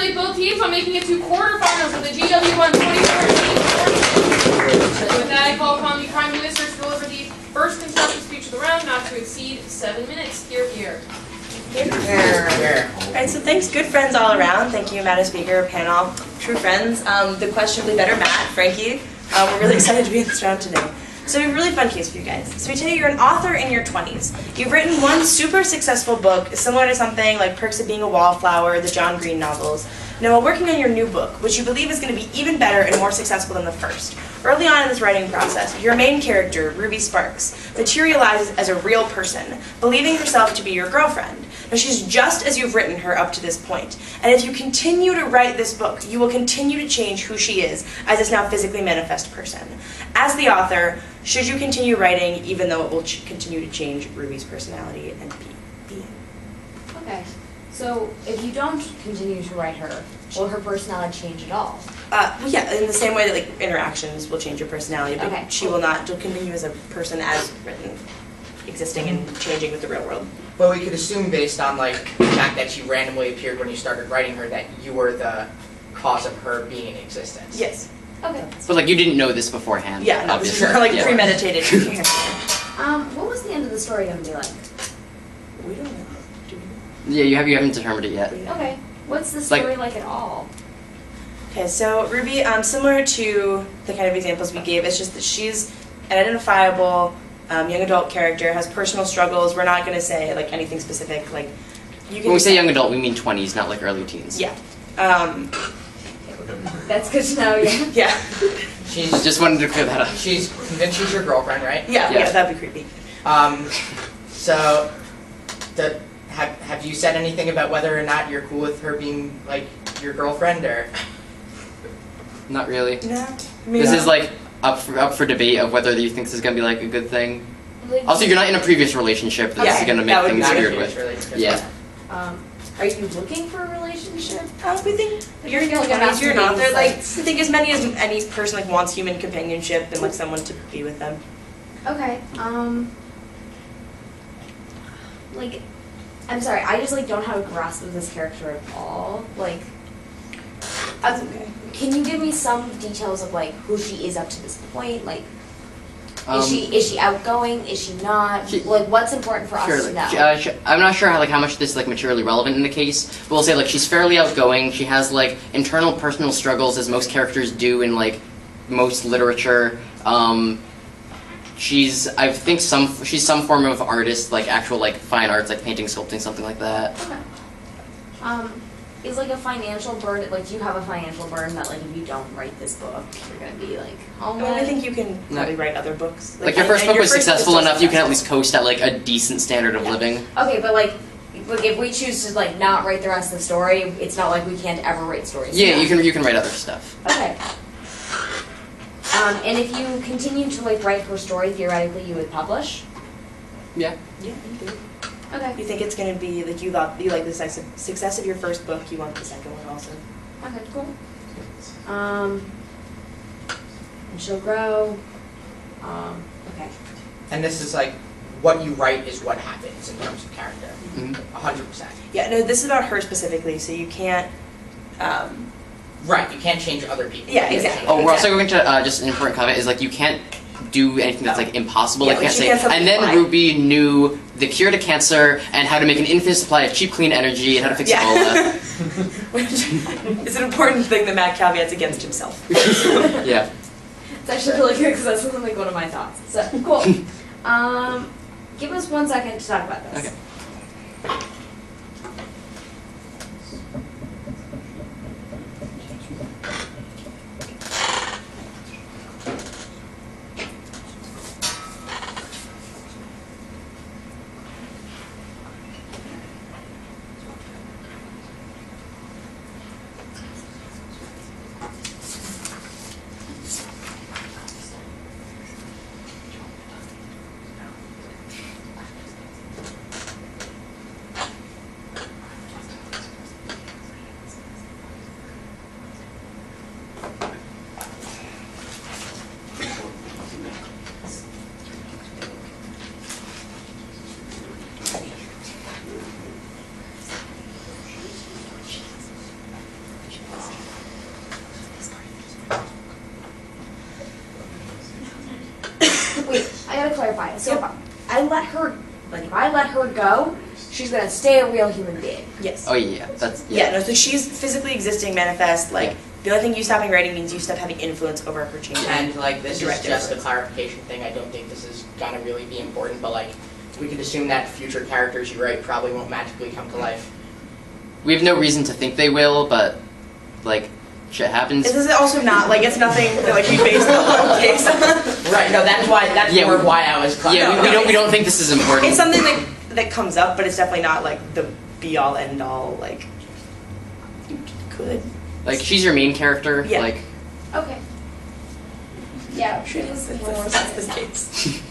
congratulate both teams on making it to quarterfinals of the GW1 2014 tournament. So with that, I call upon the Prime Minister to deliver the first constructive speech of the round, not to exceed 7 minutes. Hear, hear. Alright, so thanks, good friends all around. Thank you, Madam Speaker, panel, true friends. The questionably better Matt, Frankie. We're really excited to be in this round today. So we have a really fun case for you guys. So we tell you you're an author in your 20s. You've written one super successful book, similar to something like Perks of Being a Wallflower, the John Green novels. Now while working on your new book, which you believe is going to be even better and more successful than the first, early on in this writing process, your main character, Ruby Sparks, materializes as a real person, believing herself to be your girlfriend. Now she's just as you've written her up to this point, and if you continue to write this book, you will continue to change who she is as this now physically manifest person. As the author, should you continue writing even though it will continue to change Ruby's personality and being? Okay, so if you don't continue to write her, will her personality change at all? Well, yeah, in the same way that like interactions will change your personality, but Okay, she will not. She'll continue as a person as written, existing and changing with the real world. But we could assume, based on like the fact that she randomly appeared when you started writing her, that you were the cause of her being in existence. Yes. Okay. But like you didn't know this beforehand. Yeah, no, this is obviously. not like Yeah. premeditated. What was the end of the story going to be like? We don't know. Do we know? Yeah, you haven't determined it yet. Okay. What's the Like- story like at all? Okay, so Ruby, similar to the kind of examples we gave, it's just that she's an identifiable young adult character, has personal struggles. We're not going to say like anything specific. Like you can. When we say young adult, we mean 20s, not like early teens. Yeah. That's good to know, yeah. Yeah. She's Just wanted to clear that up. she's convinced she's your girlfriend, right? Yeah. Yeah. Yeah. That'd be creepy. So, have you said anything about whether or not you're cool with her being like your girlfriend, or? Not really. No. This is like up for debate of whether you think this is gonna be like a good thing. Like, Also, you're not in a previous relationship. This Yeah, is gonna that make would be things Not weird in a with. relationship. Yeah. are you looking for a relationship? We think you're in your Like a 20s, you're not. They're like, I masturbating think as many as any person like wants human companionship and like someone to be with them. Okay, like, I'm sorry, I just like don't have a grasp of this character at all. Like, That's okay. can you give me some details of like who she is up to this point? Like, is she outgoing? Is she not? Like, what's important for Sure. us to know? I'm not sure how much this is like materially relevant in the case, but we'll say like she's fairly outgoing. She has like internal personal struggles, as most characters do in like most literature. She's some form of artist, like actual like fine arts, like painting, sculpting, something like that. Okay. Is like a financial burden, like do you have a financial burden that like if you don't write this book, you're gonna be like homeless? I think you can probably write other books. Like your first book was successful still enough, you can at successful. least coast at like a decent standard of living. Okay, but like if we choose to like not write the rest of the story, it's not like we can't ever write stories. Yeah, you can write other stuff. Okay. And if you continue to like write her story, theoretically you would publish? Yeah. Yeah, you do. Okay. You think it's going to be like you like the success of your first book, you want the second one also. Okay, cool. And she'll grow. Okay. And this is like what you write is what happens in terms of character. 100%. Yeah, no, this is about her specifically, so you can't. Right, you can't change other people. Yeah, exactly. Oh, we're also going to just an important comment is like you can't do anything that's like impossible. Yeah, Like like can't she say. can't And then supply. Ruby knew the cure to cancer and how to make an infinite supply of cheap, clean energy and how to fix Ebola. Which is an important thing that Matt caveats against himself. Yeah. It's actually really good because that's like one of my thoughts. So cool. Give us 1 second to talk about this. Okay. Wait, I gotta clarify. So if I let her, like, if I let her go, she's gonna stay a real human being. Yes. Oh yeah, that's Yeah, no, so she's physically existing, manifest, like, the only thing you stopping writing means you stop having influence over her changing. And like this is Direct just a influence. clarification thing. I don't think this is gonna really be important, but like we could assume that future characters you write probably won't magically come to life. We have no reason to think they will, but like shit happens. This is also not, like, it's nothing that, like, we base the whole case on. Right. No, that's more why I was. Yeah, we don't think this is important. It's something that comes up, but it's definitely not, like, the be-all, end-all, like, you could. Like she's your main character. Yeah. Like Okay. Yeah, Should it is that's more the sense. case.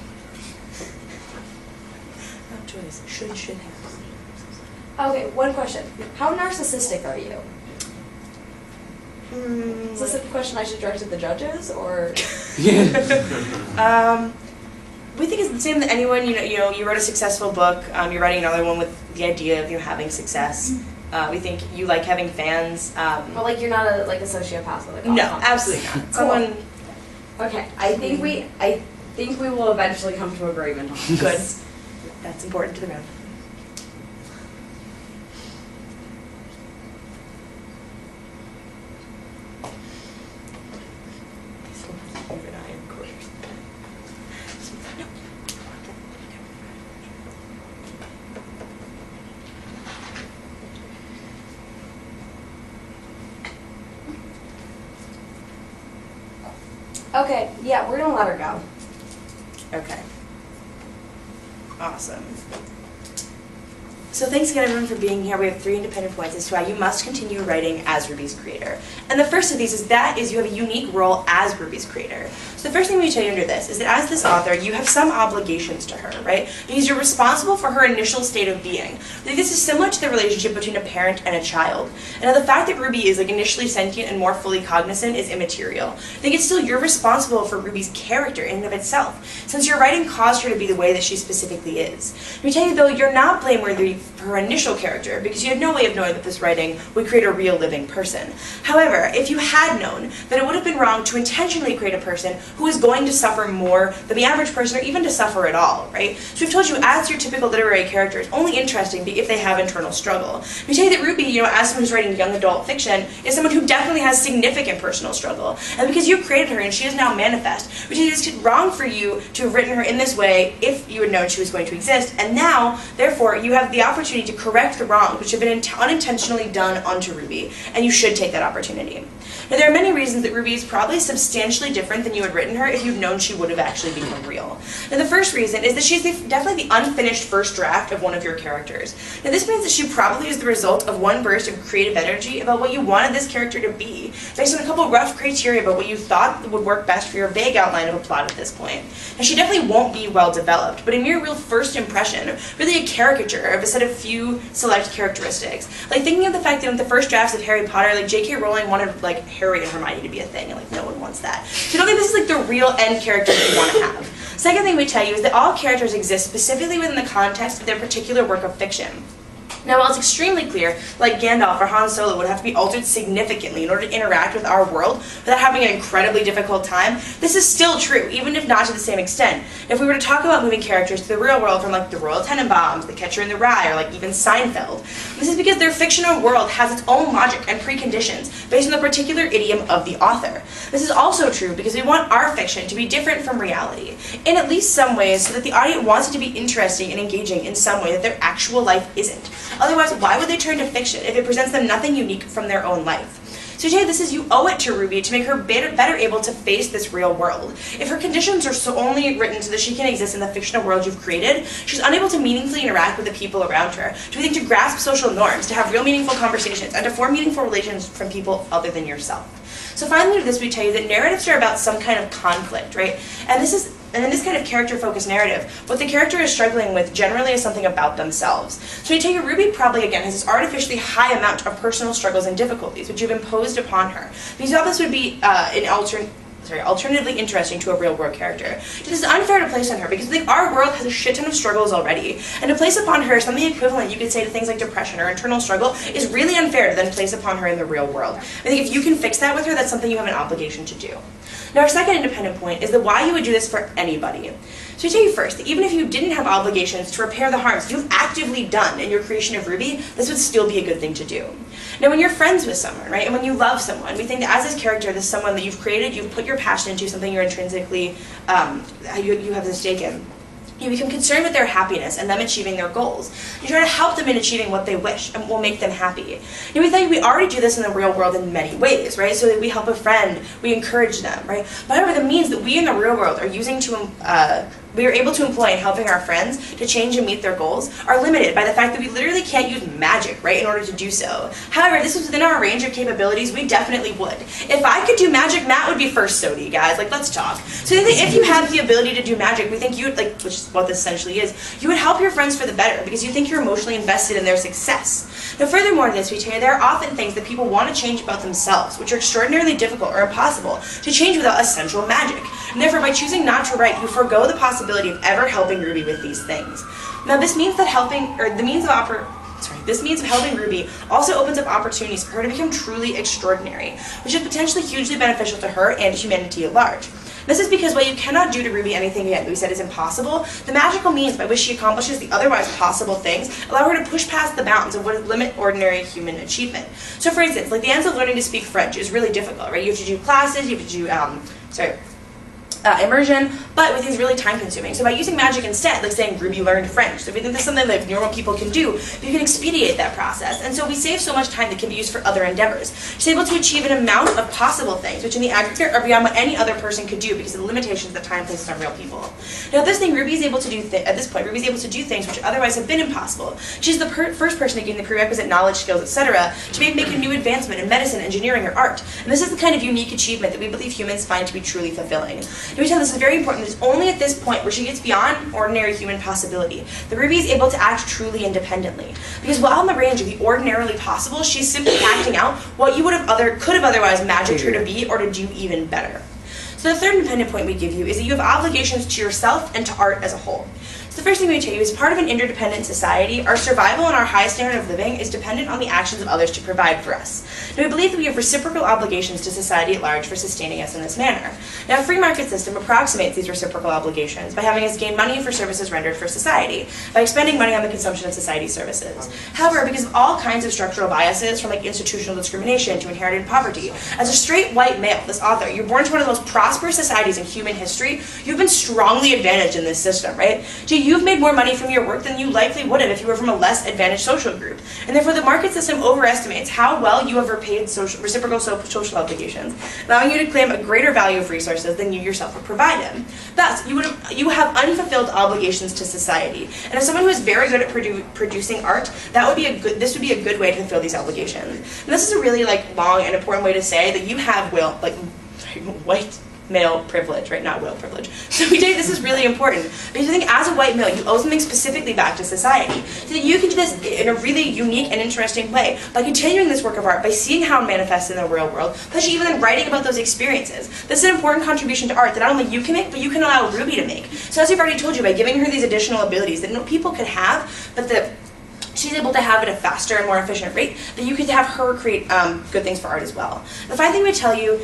No choice. Should have. Okay, one question. How narcissistic are you? Is this a question I should direct at the judges, or? We think it's the same that anyone, you know, you wrote a successful book, you're writing another one with the idea of having success. We think you like having fans. Well, like you're not a sociopath with a No, complex. absolutely not. Cool. Someone Okay, I think we will eventually come to agreement on this. good. That's important to the round. Okay, yeah, we're gonna let her go. Okay. Awesome. So thanks again everyone for being here. We have 3 independent points as to why you must continue writing as Ruby's creator. And the first of these is you have a unique role as Ruby's creator. So the first thing we tell you under this is that as this author, you have some obligations to her, right? Because you're responsible for her initial state of being. I think this is similar to the relationship between a parent and a child. And now the fact that Ruby is initially sentient and more fully cognizant is immaterial. I think it's still you're responsible for Ruby's character in and of itself, since your writing caused her to be the way that she specifically is. Let me tell you though, you're not blameworthy for her initial character, because you had no way of knowing that this writing would create a real living person. However, if you had known, then it would have been wrong to intentionally create a person who is going to suffer more than the average person, or even to suffer at all, right? So we've told you, as your typical literary character, it's only interesting if they have internal struggle. We tell you that Ruby, as someone who's writing young adult fiction, is someone who definitely has significant personal struggle. And because you created her and she is now manifest, we tell you it's wrong for you to have written her in this way if you had known she was going to exist. And now, therefore, you have the opportunity to correct the wrongs which have been unintentionally done onto Ruby, and you should take that opportunity. Now, there are many reasons that Ruby is probably substantially different than you had written her if you'd known she would have actually become real. Now, the first reason is that she's definitely the unfinished first draft of one of your characters. Now, this means that she probably is the result of one burst of creative energy about what you wanted this character to be, based on a couple rough criteria about what you thought would work best for your vague outline of a plot at this point. Now, she definitely won't be well developed, but a mere real first impression, really a caricature of a set of few select characteristics. Like, thinking of the fact that in the first drafts of Harry Potter, like, J.K. Rowling wanted, like, Harry and Hermione to be a thing, and, like, no one wants that. So I don't think this is, like, the real end character that you want to have. Second thing we tell you is that all characters exist specifically within the context of their particular work of fiction. Now, while it's extremely clear, like Gandalf or Han Solo would have to be altered significantly in order to interact with our world without having an incredibly difficult time, this is still true, even if not to the same extent. If we were to talk about moving characters to the real world from, like, the Royal Tenenbaums, The Catcher in the Rye, or, like, even Seinfeld, this is because their fictional world has its own logic and preconditions based on the particular idiom of the author. This is also true because we want our fiction to be different from reality, in at least some ways, so that the audience wants it to be interesting and engaging in some way that their actual life isn't. Otherwise, why would they turn to fiction if it presents them nothing unique from their own life? So today, this is you owe it to Ruby to make her better able to face this real world. If her conditions are so only written so that she can exist in the fictional world you've created, she's unable to meaningfully interact with the people around her, to grasp social norms, to have real meaningful conversations, and to form meaningful relations from people other than yourself. So finally to this, we tell you that narratives are about some kind of conflict, right? And in this kind of character-focused narrative, what the character is struggling with generally is something about themselves. So we tell you Ruby probably, again, has this artificially high amount of personal struggles and difficulties which you've imposed upon her. Because you thought this would be an alternatively interesting to a real world character. This is unfair to place on her because I think our world has a shit ton of struggles already, and to place upon her something equivalent you could say to things like depression or internal struggle is really unfair to then place upon her in the real world. I think if you can fix that with her, that's something you have an obligation to do. Now our second independent point is that why you would do this for anybody. So I tell you first, that even if you didn't have obligations to repair the harms you've actively done in your creation of Ruby, this would still be a good thing to do. Now when you're friends with someone, right, and when you love someone, we think that as this character, this is someone that you've created, you've put your passion into, something you're intrinsically, you have a stake in. You become concerned with their happiness and them achieving their goals. You try to help them in achieving what they wish and will make them happy. And we think we already do this in the real world in many ways, right? So that we help a friend, we encourage them, right? But however, the means that we in the real world are using to we are able to employ in helping our friends to change and meet their goals are limited by the fact that we literally can't use magic, right, in order to do so. However, this is within our range of capabilities, we definitely would. If I could do magic, Matt would be first SOTY, guys. Like, let's talk. So I think that if you have the ability to do magic, we think you would, like, which is what this essentially is, you would help your friends for the better because you think you're emotionally invested in their success. Now, furthermore to this, we tell you there are often things that people want to change about themselves, which are extraordinarily difficult or impossible to change without essential magic. And therefore, by choosing not to write, you forego the possibility of ever helping Ruby with these things. Now, this means that this means of helping Ruby also opens up opportunities for her to become truly extraordinary, which is potentially hugely beneficial to her and humanity at large. This is because while you cannot do to Ruby anything yet that we said is impossible, the magical means by which she accomplishes the otherwise possible things allow her to push past the bounds of what would limit ordinary human achievement. So for instance, like the ends of learning to speak French is really difficult, right? You have to do classes, you have to do, immersion, but with these really time-consuming. So by using magic instead, like saying Ruby learned French, so we think that's something that normal people can do, you can expedite that process. And so we save so much time that can be used for other endeavors. She's able to achieve an amount of possible things, which in the aggregate are beyond what any other person could do because of the limitations that time places on real people. Now at this thing, Ruby's able to do Ruby's able to do things which otherwise have been impossible. She's the first person to gain the prerequisite knowledge, skills, etc. to make a new advancement in medicine, engineering, or art. And this is the kind of unique achievement that we believe humans find to be truly fulfilling. And we tell this is very important. It's only at this point where she gets beyond ordinary human possibility that Ruby is able to act truly independently. Because while in the range of the ordinarily possible, she's simply acting out what you could have otherwise magicked her to be or to do even better. So the third independent point we give you is that you have obligations to yourself and to art as a whole. So the first thing we tell you is part of an interdependent society, our survival and our high standard of living is dependent on the actions of others to provide for us. Now we believe that we have reciprocal obligations to society at large for sustaining us in this manner. Now a free market system approximates these reciprocal obligations by having us gain money for services rendered for society, by expending money on the consumption of society services. However, because of all kinds of structural biases, from like institutional discrimination to inherited poverty, as a straight white male, this author, you're born to one of the most prosperous societies in human history, you've been strongly advantaged in this system, right? You've made more money from your work than you likely would have if you were from a less advantaged social group. And therefore the market system overestimates how well you have repaid reciprocal social obligations, allowing you to claim a greater value of resources than you yourself would provide him. Thus, you have unfulfilled obligations to society. And as someone who is very good at producing art, this would be a good way to fulfill these obligations. And this is a really long and important way to say that you have white male privilege, right? Not will privilege. So we think this is really important because I think as a white male, you owe something specifically back to society. So that you can do this in a really unique and interesting way by continuing this work of art, by seeing how it manifests in the real world, plus even then writing about those experiences. This is an important contribution to art that not only you can make, but you can allow Ruby to make. So as we've already told you, by giving her these additional abilities that no people could have, but that she's able to have it at a faster and more efficient rate, that you could have her create good things for art as well. The final thing we tell you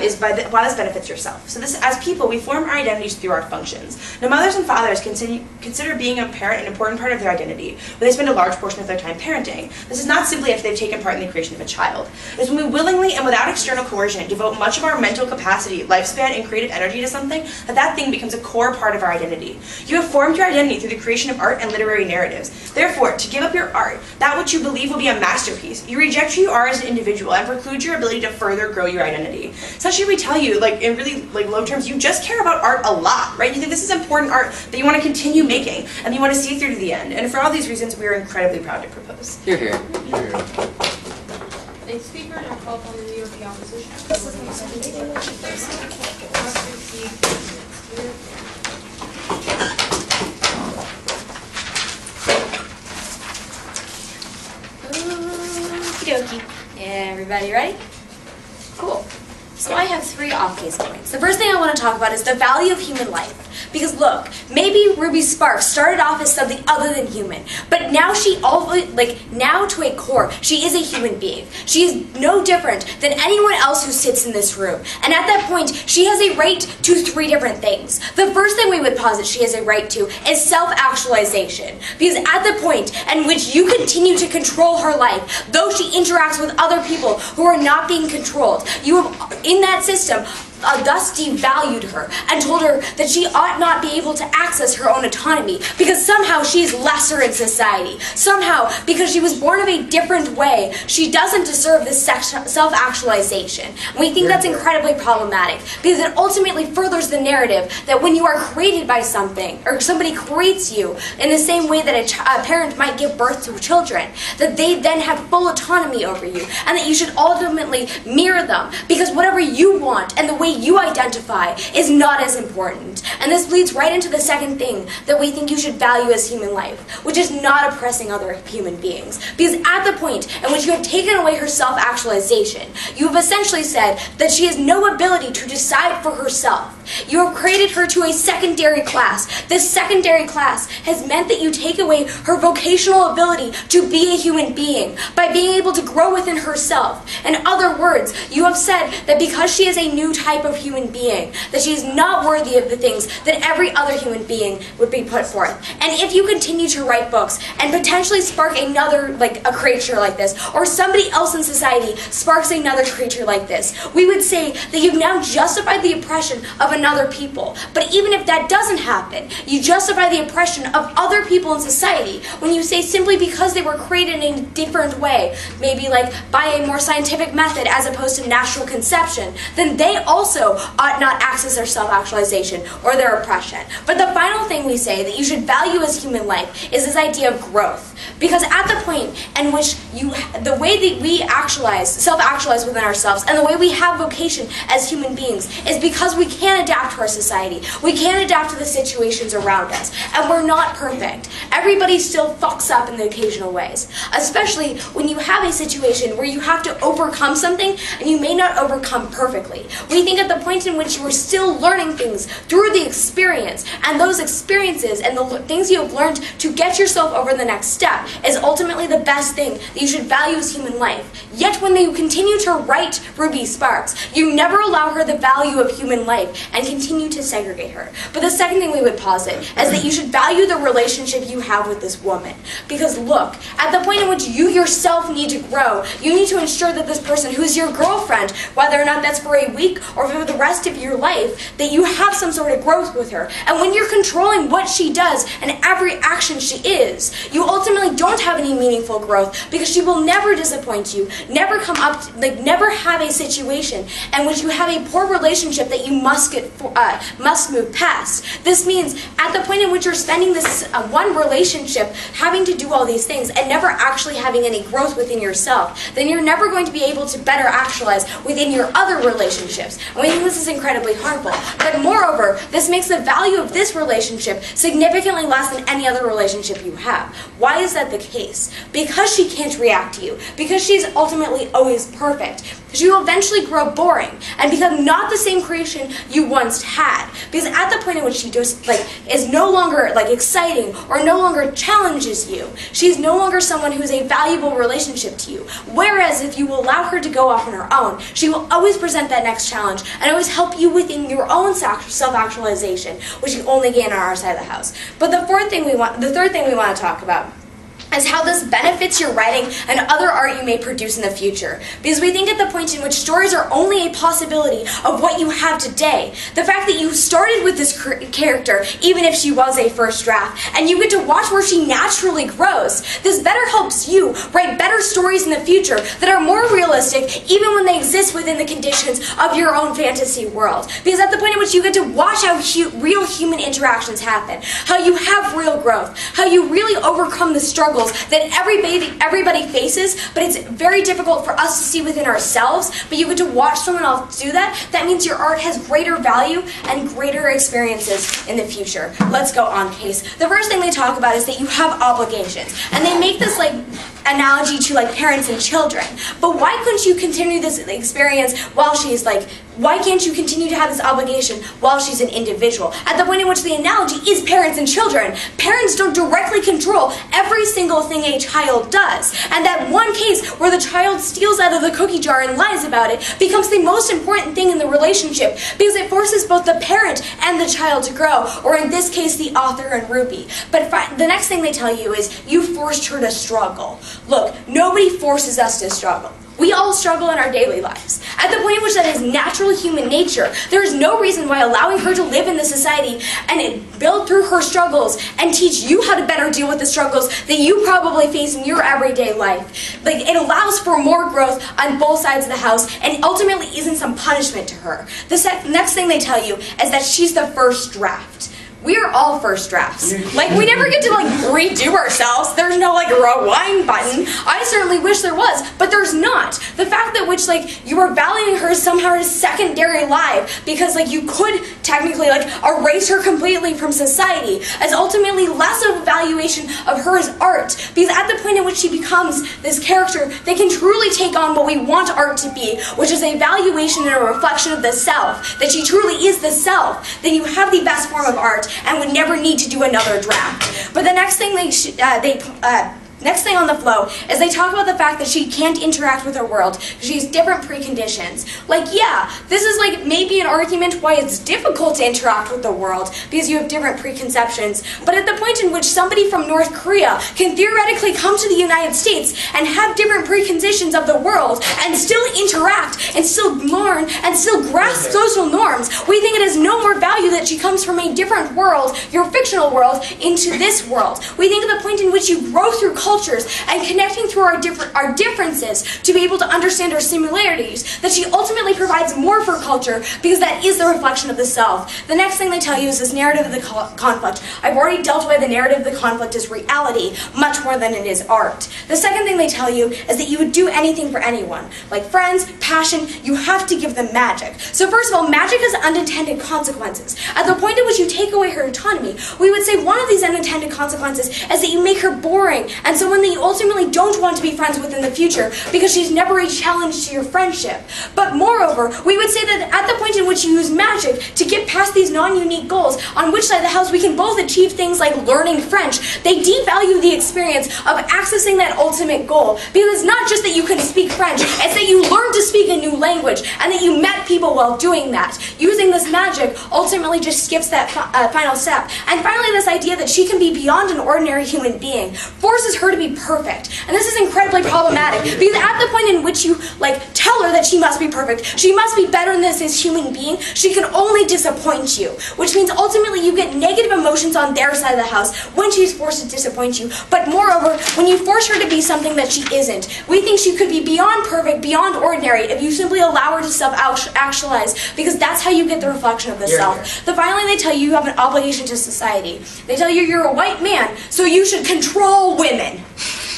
is why this benefits yourself. So this, as people, we form our identities through our functions. Now mothers and fathers consider being a parent an important part of their identity, where they spend a large portion of their time parenting. This is not simply if they've taken part in the creation of a child. It's when we willingly and without external coercion devote much of our mental capacity, lifespan, and creative energy to something, that thing becomes a core part of our identity. You have formed your identity through the creation of art and literary narratives. Therefore, to give up your art, that which you believe will be a masterpiece, you reject who you are as an individual and preclude your ability to further grow your identity. Essentially, we tell you, in really low terms, you just care about art a lot, right? You think this is important art that you want to continue making and you want to see through to the end. And for all these reasons, we are incredibly proud to propose. Hear, hear. A speaker now called on the leader of the opposition. Okie dokie. Everybody ready? Cool. So I have 3 off-case points. The first thing I want to talk about is the value of human life. Because look, maybe Ruby Sparks started off as something other than human, but now she now to a core, she is a human being. She is no different than anyone else who sits in this room. And at that point, she has a right to 3 different things. The first thing we would posit she has a right to is self-actualization. Because at the point in which you continue to control her life, though she interacts with other people who are not being controlled, you have, in that system, thus devalued her and told her that she ought not be able to access her own autonomy because somehow she's lesser in society. Somehow, because she was born of a different way, she doesn't deserve this self-actualization. And we think that's incredibly problematic because it ultimately furthers the narrative that when you are created by something, or somebody creates you in the same way that a parent might give birth to children, that they then have full autonomy over you and that you should ultimately mirror them because whatever you want and the way you identify is not as important. And this leads right into the second thing that we think you should value as human life, which is not oppressing other human beings. Because at the point in which you have taken away her self-actualization, you have essentially said that she has no ability to decide for herself. You have created her to a secondary class. This secondary class has meant that you take away her vocational ability to be a human being by being able to grow within herself. In other words, you have said that because she is a new type of human being, that she is not worthy of the things that every other human being would be put forth. And if you continue to write books and potentially spark another, a creature like this, or somebody else in society sparks another creature like this, we would say that you've now justified the oppression of another people. But even if that doesn't happen, you justify the oppression of other people in society when you say simply because they were created in a different way, maybe by a more scientific method as opposed to natural conception, then they also ought not access their self-actualization or their oppression. But the final thing we say that you should value as human life is this idea of growth. Because at the point in which the way that we self-actualize within ourselves and the way we have vocation as human beings is because we can adapt to our society. We can adapt to the situations around us. And we're not perfect. Everybody still fucks up in the occasional ways. Especially when you have a situation where you have to overcome something and you may not overcome perfectly. We think at the point in which you are still learning things through the experience, and those experiences and the things you have learned to get yourself over the next step is ultimately the best thing that you should value as human life. Yet when you continue to write Ruby Sparks, you never allow her the value of human life and continue to segregate her. But the second thing we would posit is that you should value the relationship you have with this woman. Because look, at the point in which you yourself need to grow, you need to ensure that this person who is your girlfriend, whether or not that's for a week or for the rest of your life, that you have some sort of growth with her. And when you're controlling what she does and every action she is, you ultimately don't have any meaningful growth because she will never disappoint you, never never have a situation in which you have a poor relationship that you must move past. This means at the point in which you're spending this one relationship having to do all these things and never actually having any growth within yourself, then you're never going to be able to better actualize within your other relationships. And we think this is incredibly harmful. But moreover, this makes the value of this relationship significantly less than any other relationship you have. Why is that the case? Because she can't react to you. Because she's ultimately always perfect. She will eventually grow boring and become not the same creation you once had. Because at the point in which she just is no longer exciting or no longer challenges you, she's no longer someone who's a valuable relationship to you. Whereas if you allow her to go off on her own, she will always present that next challenge and always help you within your own self-actualization, which you only gain on our side of the house. But the third thing we want to talk about is how this benefits your writing and other art you may produce in the future. Because we think at the point in which stories are only a possibility of what you have today, the fact that you started with this character, even if she was a first draft, and you get to watch where she naturally grows, this better helps you write better stories in the future that are more realistic even when they exist within the conditions of your own fantasy world. Because at the point in which you get to watch how real human interactions happen, how you have real growth, how you really overcome the struggles that everybody faces, but it's very difficult for us to see within ourselves, but you get to watch someone else do that, that means your art has greater value and greater experiences in the future. Let's go on case. The first thing they talk about is that you have obligations, and they make this analogy to like parents and children. But why couldn't you continue this experience while she's like, why can't you continue to have this obligation while she's an individual? At the point in which the analogy is parents and children, parents don't directly control every single thing a child does. And that one case where the child steals out of the cookie jar and lies about it becomes the most important thing in the relationship because it forces both the parent and the child to grow, or in this case, the author and Ruby. But the next thing they tell you is, you forced her to struggle. Look, nobody forces us to struggle. We all struggle in our daily lives. At the point in which that is natural human nature, there is no reason why allowing her to live in this society and build through her struggles and teach you how to better deal with the struggles that you probably face in your everyday life. Like, it allows for more growth on both sides of the house and ultimately isn't some punishment to her. The next thing they tell you is that she's the first draft. We are all first drafts. Like, we never get to, like, redo ourselves. There's no, like, rewind button. I certainly wish there was, but there's not. The fact that which, like, you are valuing her somehow as secondary life because, like, you could technically, like, erase her completely from society is ultimately less of a valuation of her as art. Because at the point in which she becomes this character that can truly take on what we want art to be, which is a valuation and a reflection of the self, that she truly is the self, then you have the best form of art and would never need to do another draft. But the next thing next thing on the flow is they talk about the fact that she can't interact with her world because she has different preconditions. Like, yeah, this is like maybe an argument why it's difficult to interact with the world because you have different preconceptions. But at the point in which somebody from North Korea can theoretically come to the United States and have different preconceptions of the world and still interact and still learn and still grasp social norms, we think it has no more value that she comes from a different world, your fictional world, into this world. We think of the point in which you grow through cultures and connecting through our differences to be able to understand our similarities, that she ultimately provides more for culture because that is the reflection of the self. The next thing they tell you is this narrative of the conflict. I've already dealt with the narrative of the conflict as reality much more than it is art. The second thing they tell you is that you would do anything for anyone. Like friends, passion, you have to give them magic. So first of all, magic has unintended consequences. At the point at which you take away her autonomy, we would say one of these unintended consequences is that you make her boring and someone that you ultimately don't want to be friends with in the future because she's never a challenge to your friendship. But moreover, we would say that at the point in which you use magic to get past these non-unique goals, on which side of the house we can both achieve things like learning French, they devalue the experience of accessing that ultimate goal. Because it's not just that you can speak French, it's that you learn to speak a new language and that you met people while doing that. Using this magic ultimately just skips that final step. And finally, this idea that she can be beyond an ordinary human being forces her to be perfect. And this is incredibly problematic because at the point in which you tell her that she must be perfect, she must be better than this human being, she can only disappoint you, which means ultimately you get negative emotions on their side of the house when she's forced to disappoint you. But moreover, when you force her to be something that she isn't, we think she could be beyond perfect, beyond ordinary if you simply allow her to self-actualize, because that's how you get the reflection of the self. Then finally they tell you you have an obligation to society. They tell you you're a white man, so you should control women.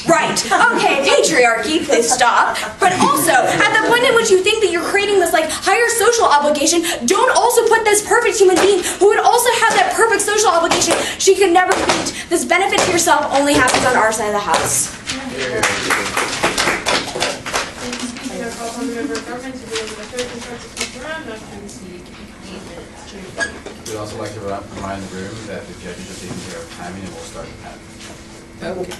Right. Okay, patriarchy, please stop. But also, at the point in which you think that you're creating this higher social obligation, don't also put this perfect human being who would also have that perfect social obligation she could never meet. This benefit to yourself only happens on our side of the house. We'd also like to remind the room that the judges are taking care of timing and we'll start the time. Okay.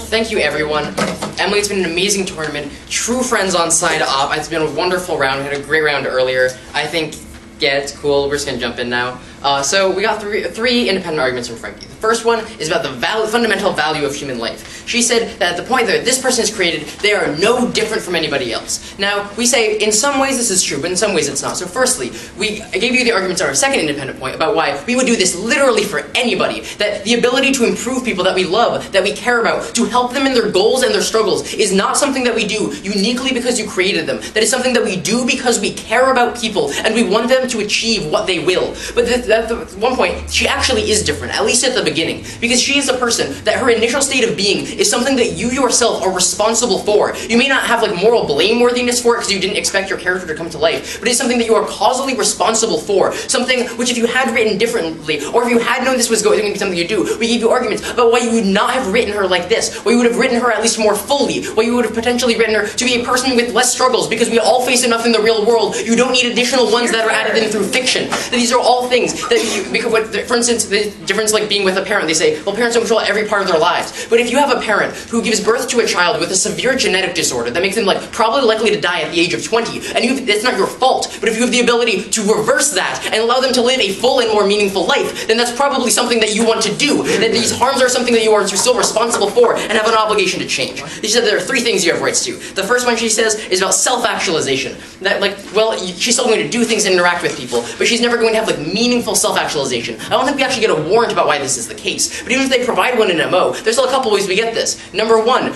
Thank you, everyone. Emily, it's been an amazing tournament. True friends on side op. It's been a wonderful round. We had a great round earlier. I think, yeah, it's cool. We're just going to jump in now. So we got three independent arguments from Frankie. The first one is about the fundamental value of human life. She said that at the point that this person is created, they are no different from anybody else. Now, we say in some ways this is true, but in some ways it's not. So firstly, I gave you the arguments on our second independent point about why we would do this literally for anybody. That the ability to improve people that we love, that we care about, to help them in their goals and their struggles is not something that we do uniquely because you created them. That is something that we do because we care about people and we want them to achieve what they will. But at one point, she actually is different, at least at the beginning. beginning. Because she is a person that her initial state of being is something that you yourself are responsible for. You may not have like moral blameworthiness for it because you didn't expect your character to come to life, but it's something that you are causally responsible for. Something which if you had written differently, or if you had known this was going to be something you do, we gave you arguments about why you would not have written her like this, why you would have written her at least more fully, why you would have potentially written her to be a person with less struggles, because we all face enough in the real world. You don't need additional ones that are added in through fiction. These are all things that you, because for instance, the difference like being with a parent, they say, well, parents don't control every part of their lives. But if you have a parent who gives birth to a child with a severe genetic disorder that makes them like probably likely to die at the age of 20, and it's not your fault, but if you have the ability to reverse that and allow them to live a full and more meaningful life, then that's probably something that you want to do. That these harms are something that you are still responsible for and have an obligation to change. She said there are 3 things you have rights to. The first one, she says, is about self-actualization. That like, well, she's still going to do things and interact with people, but she's never going to have like meaningful self-actualization. I don't think we actually get a warrant about why this is the case, but even if they provide one in MO, there's still a couple ways we get this. Number 1,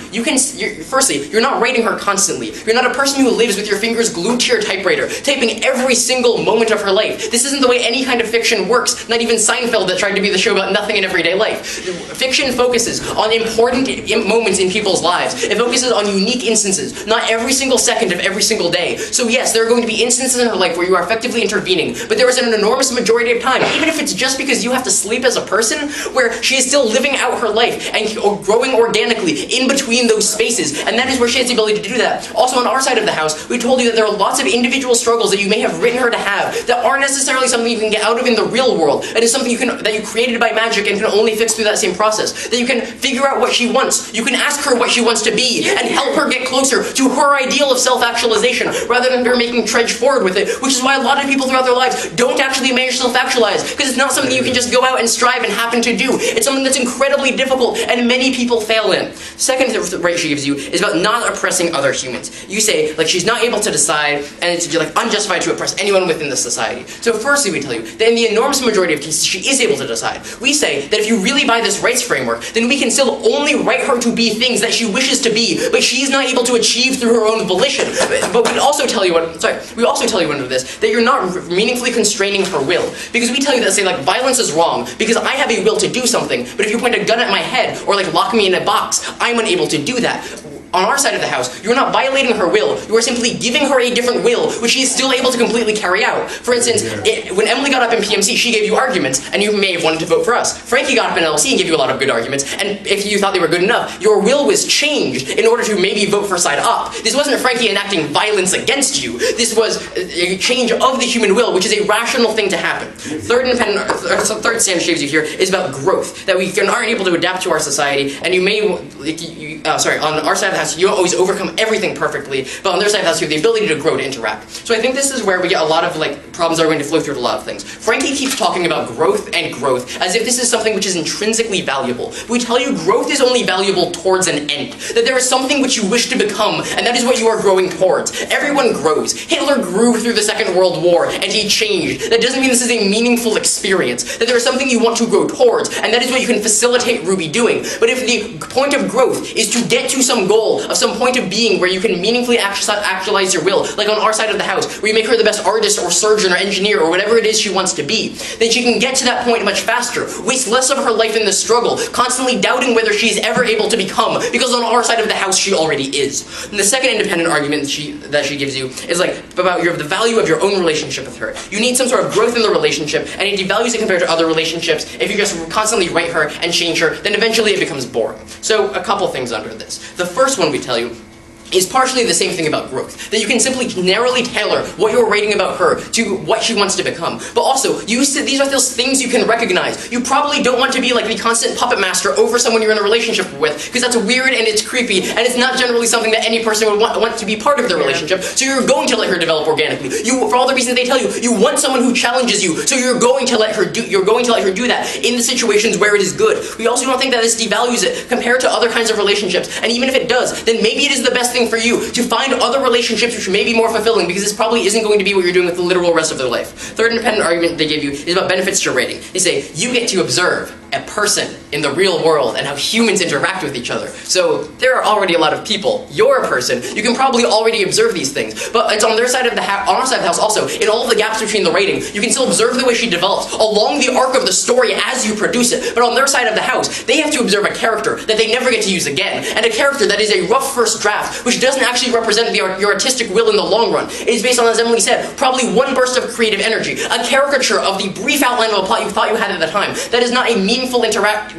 firstly, you're not writing her constantly. You're not a person who lives with your fingers glued to your typewriter, typing every single moment of her life. This isn't the way any kind of fiction works, not even Seinfeld that tried to be the show about nothing in everyday life. Fiction focuses on important moments in people's lives. It focuses on unique instances, not every single second of every single day. So yes, there are going to be instances in her life where you are effectively intervening, but there is an enormous majority of time, even if it's just because you have to sleep as a person, where she is still living out her life and growing organically in between those spaces, and that is where she has the ability to do that. Also, on our side of the house, we told you that there are lots of individual struggles that you may have written her to have that aren't necessarily something you can get out of in the real world. It is something that you created by magic and can only fix through that same process. That you can figure out what she wants. You can ask her what she wants to be and help her get closer to her ideal of self-actualization rather than her making trudge forward with it, which is why a lot of people throughout their lives don't actually manage to self-actualize, because it's not something you can just go out and strive and happen to do. It's something that's incredibly difficult and many people fail in. Second right she gives you is about not oppressing other humans. You say, like, she's not able to decide, and it's like unjustified to oppress anyone within the society. So firstly, we tell you that in the enormous majority of cases, she is able to decide. We say that if you really buy this rights framework, then we can still only write her to be things that she wishes to be, but she's not able to achieve through her own volition. But we also tell you under this that you're not meaningfully constraining her will, because we tell you that, say, like, violence is wrong because I have a will to do something, but if you point a gun at my head or like lock me in a box, I'm unable to do that. On our side of the house, you're not violating her will, you are simply giving her a different will, which she is still able to completely carry out. For instance, when Emily got up in PMC, she gave you arguments, and you may have wanted to vote for us. Frankie got up in LC and gave you a lot of good arguments, and if you thought they were good enough, your will was changed in order to maybe vote for side up. This wasn't Frankie enacting violence against you, this was a change of the human will, which is a rational thing to happen. Third standard she gives you here is about growth, that we aren't able to adapt to our society, and you may, on our side of the house, you don't always overcome everything perfectly, but on their side of the house, you have the ability to grow, to interact. So I think this is where we get a lot of like problems that are going to flow through a lot of things. Frankie keeps talking about growth and growth as if this is something which is intrinsically valuable. We tell you growth is only valuable towards an end, that there is something which you wish to become, and that is what you are growing towards. Everyone grows. Hitler grew through the Second World War, and he changed. That doesn't mean this is a meaningful experience, that there is something you want to grow towards, and that is what you can facilitate Ruby doing. But if the point of growth is to get to some goal, of some point of being where you can meaningfully actualize your will, like on our side of the house, where you make her the best artist or surgeon or engineer or whatever it is she wants to be, then she can get to that point much faster, waste less of her life in the struggle, constantly doubting whether she's ever able to become, because on our side of the house she already is. And the second independent argument that she gives you is like about the value of your own relationship with her. You need some sort of growth in the relationship, and it devalues it compared to other relationships. If you just constantly write her and change her, then eventually it becomes boring. So a couple things under this. The first one we tell you is partially the same thing about growth. That you can simply narrowly tailor what you're writing about her to what she wants to become. But also, these are those things you can recognize. You probably don't want to be like the constant puppet master over someone you're in a relationship with, because that's weird and it's creepy, and it's not generally something that any person would want to be part of their relationship, so you're going to let her develop organically. For all the reasons they tell you, you want someone who challenges you, so you're going to let her do that in the situations where it is good. We also don't think that this devalues it compared to other kinds of relationships, and even if it does, then maybe it is the best thing for you to find other relationships which may be more fulfilling, because this probably isn't going to be what you're doing with the literal rest of their life. Third independent argument they give you is about benefits to rating. They say, you get to observe. a person in the real world and how humans interact with each other. So there are already a lot of people. You're a person. You can probably already observe these things. But it's on their side of the on our side of the house also. In all of the gaps between the writing, you can still observe the way she develops along the arc of the story as you produce it. But on their side of the house, they have to observe a character that they never get to use again, and a character that is a rough first draft, which doesn't actually represent your artistic will in the long run. It is based on, as Emily said, probably one burst of creative energy, a caricature of the brief outline of a plot you thought you had at the time. That is not a meaningful interaction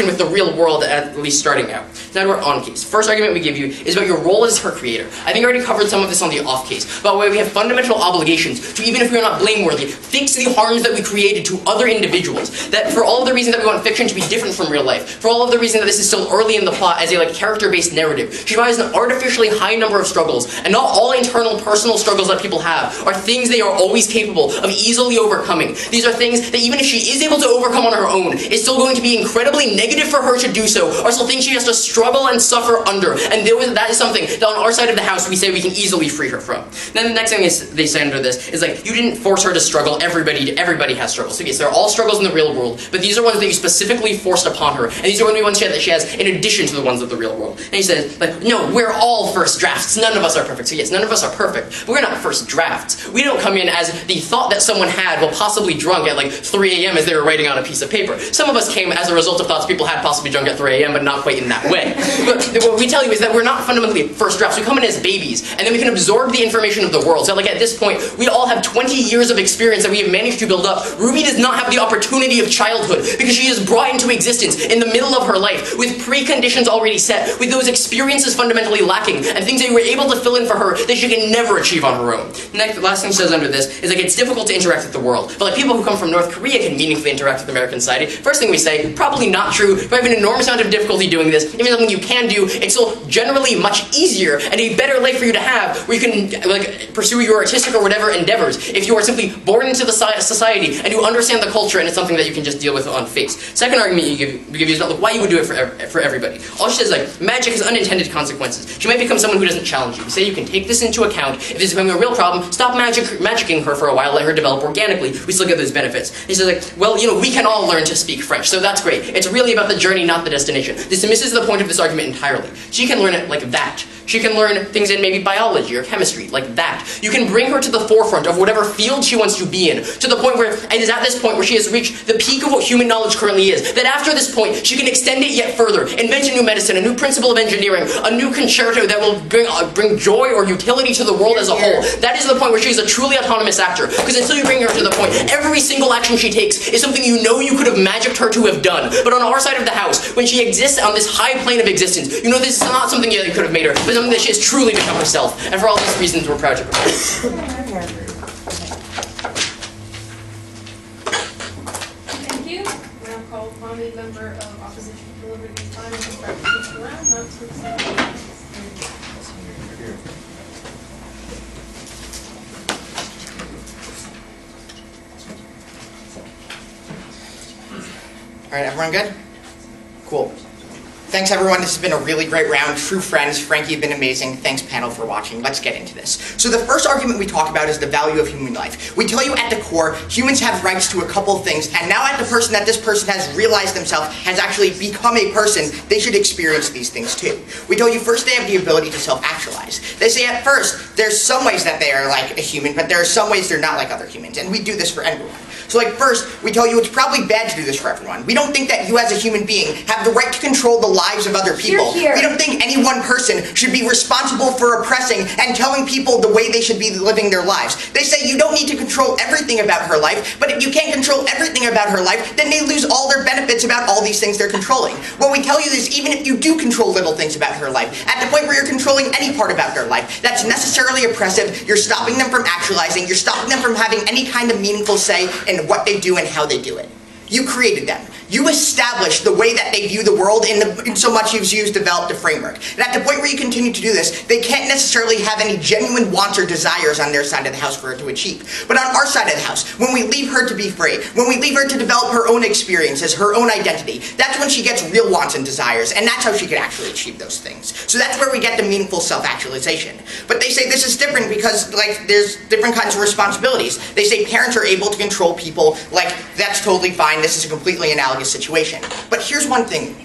with the real world, at least starting out. Now to our on case. First argument we give you is about your role as her creator. I think I already covered some of this on the off case, but where we have fundamental obligations to, even if we are not blameworthy, fix the harms that we created to other individuals. That for all of the reasons that we want fiction to be different from real life, for all of the reasons that this is still early in the plot as a character-based narrative, she provides an artificially high number of struggles, and not all internal personal struggles that people have are things they are always capable of easily overcoming. These are things that even if she is able to overcome on her own, it's still going to be incredibly negative for her to do so, or still things she has to struggle and suffer under. And that is something that on our side of the house we say we can easily free her from. Then the next thing they say under this is you didn't force her to struggle. Everybody has struggles. So yes, there are all struggles in the real world, but these are ones that you specifically forced upon her, and these are ones that she has in addition to the ones of the real world. And he says, no, we're all first drafts. None of us are perfect. So yes, none of us are perfect, but we're not first drafts. We don't come in as the thought that someone had while possibly drunk at 3 a.m. as they were writing on a piece of paper. Some of us came as a result of thoughts people had possibly drunk at 3 a.m., but not quite in that way. But what we tell you is that we're not fundamentally first drafts. We come in as babies, and then we can absorb the information of the world. So at this point, we all have 20 years of experience that we have managed to build up. Ruby does not have the opportunity of childhood because she is brought into existence in the middle of her life with preconditions already set, with those experiences fundamentally lacking, and things that you were able to fill in for her that she can never achieve on her own. The last thing she says under this is it's difficult to interact with the world, but people who come from North Korea can meaningfully interact with American society. First thing we say, probably not true. We have an enormous amount of difficulty doing this. Even something you can do, it's still generally much easier and a better life for you to have, where you can pursue your artistic or whatever endeavors if you are simply born into the society and you understand the culture, and it's something that you can just deal with on face. Second argument we give you is about why you would do it for everybody. All she says is magic has unintended consequences. She might become someone who doesn't challenge you. We say you can take this into account. If this is becoming a real problem, stop magicking her for a while, let her develop organically. We still get those benefits. And he says well, we can all learn to speak French, so that's great. It's really about the journey, not the destination. This misses the point of this argument entirely. She can learn it like that. She can learn things in maybe biology or chemistry, like that. You can bring her to the forefront of whatever field she wants to be in, to the point where it is at this point where she has reached the peak of what human knowledge currently is, that after this point, she can extend it yet further, invent a new medicine, a new principle of engineering, a new concerto that will bring joy or utility to the world as a whole. That is the point where she is a truly autonomous actor, because until you bring her to the point, every single action she takes is something you could have magicked her to have done. But on our side of the house, when she exists on this high plane of existence, this is not something you could have made her, but something that she has truly become herself. And for all these reasons, we're proud to propose. Thank you. Now call upon the member of opposition to deliver these findings and start the speech around, not to exceed 8 minutes. Alright, everyone good? Cool. Thanks everyone, this has been a really great round. True friends, Frankie, you've been amazing. Thanks panel for watching. Let's get into this. So the first argument we talk about is the value of human life. We tell you at the core, humans have rights to a couple of things, and now at the person that this person has realized themselves has actually become a person, they should experience these things too. We tell you first they have the ability to self-actualize. They say at first, there's some ways that they are like a human, but there are some ways they're not like other humans, and we do this for everyone. So first, we tell you it's probably bad to do this for everyone. We don't think that you as a human being have the right to control the lives of other people. Hear, hear. We don't think any one person should be responsible for oppressing and telling people the way they should be living their lives. They say you don't need to control everything about her life, but if you can't control everything about her life, then they lose all their benefits about all these things they're controlling. What we tell you is even if you do control little things about her life, at the point where you're controlling any part about their life, that's necessarily oppressive. You're stopping them from actualizing. You're stopping them from having any kind of meaningful say in what they do and how they do it. You created them. You established the way that they view the world in so much you've developed a framework. And at the point where you continue to do this, they can't necessarily have any genuine wants or desires on their side of the house for her to achieve. But on our side of the house, when we leave her to be free, when we leave her to develop her own experiences, her own identity, that's when she gets real wants and desires, and that's how she can actually achieve those things. So that's where we get the meaningful self-actualization. But they say this is different because there's different kinds of responsibilities. They say parents are able to control people, that's totally fine. mind, this is a completely analogous situation. But here's one thing.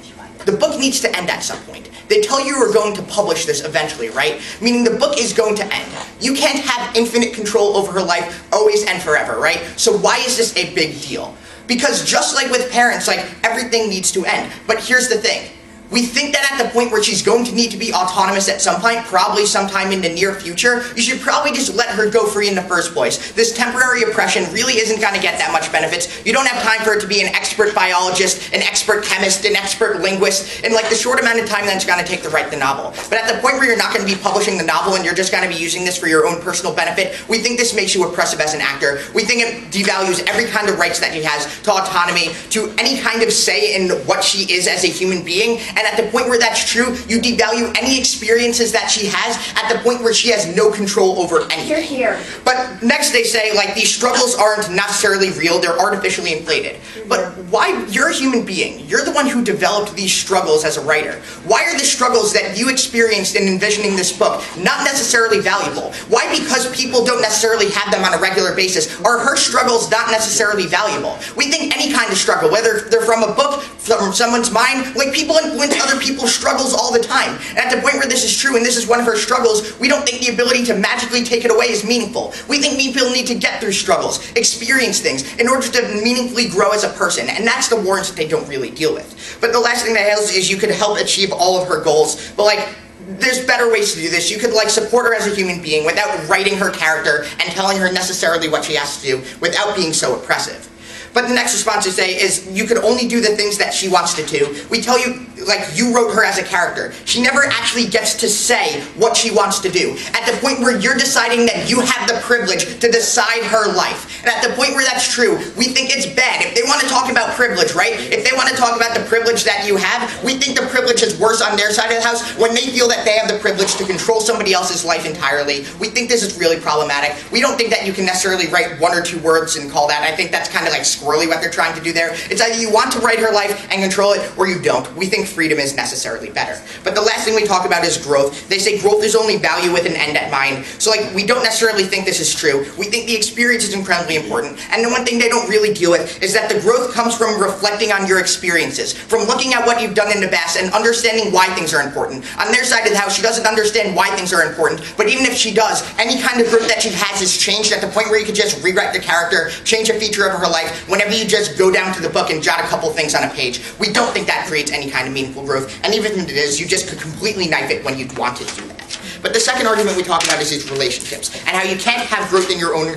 The book needs to end at some point. They tell you we're going to publish this eventually, right? Meaning the book is going to end. You can't have infinite control over her life always and forever, right? So why is this a big deal? Because just like with parents, like, everything needs to end. But here's the thing. We think that at the point where she's going to need to be autonomous at some point, probably sometime in the near future, you should probably just let her go free in the first place. This temporary oppression really isn't going to get that much benefits. You don't have time for her to be an expert biologist, an expert chemist, an expert linguist, in like the short amount of time that it's going to take to write the novel. But at the point where you're not going to be publishing the novel and you're just going to be using this for your own personal benefit, we think this makes you oppressive as an actor. We think it devalues every kind of rights that she has to autonomy, to any kind of say in what she is as a human being. And at the point where that's true, you devalue any experiences that she has at the point where she has no control over anything. You're here. But next they say, like, these struggles aren't necessarily real, they're artificially inflated. But why? You're a human being. You're the one who developed these struggles as a writer. Why are the struggles that you experienced in envisioning this book not necessarily valuable? Why? Because people don't necessarily have them on a regular basis. Are her struggles not necessarily valuable? We think any kind of struggle, whether they're from a book, from someone's mind, like, people influence other people's struggles all the time. And at the point where this is true, and this is one of her struggles, we don't think the ability to magically take it away is meaningful. We think people need to get through struggles, experience things, in order to meaningfully grow as a person. And that's the warrants that they don't really deal with. But the last thing that has is you could help achieve all of her goals, but like, there's better ways to do this. You could like support her as a human being without writing her character and telling her necessarily what she has to do without being so oppressive. But the next response to say is you could only do the things that she wants to do. We tell you, like, you wrote her as a character. She never actually gets to say what she wants to do. At the point where you're deciding that you have the privilege to decide her life. And at the point where that's true, we think it's bad. If they want to talk about privilege, right? If they want to talk about the privilege that you have, we think the privilege is worse on their side of the house when they feel that they have the privilege to control somebody else's life entirely. We think this is really problematic. We don't think that you can necessarily write one or two words and call that. I think that's kind of like squirrely what they're trying to do there. It's either you want to write her life and control it, or you don't. We think freedom is necessarily better. But the last thing we talk about is growth. They say growth is only value with an end at mind. So like, we don't necessarily think this is true. We think the experience is incredibly important. And the one thing they don't really deal with is that the growth comes from reflecting on your experiences, from looking at what you've done in the past and understanding why things are important. On their side of the house, she doesn't understand why things are important, but even if she does, any kind of growth that she has is changed at the point where you could just rewrite the character, change a feature of her life, whenever you just go down to the book and jot a couple things on a page. We don't think that creates any kind of meaningful growth, and even if it is, you just could completely knife it when you'd want to do that. But the second argument we talk about is these relationships, and how you can't have growth in your own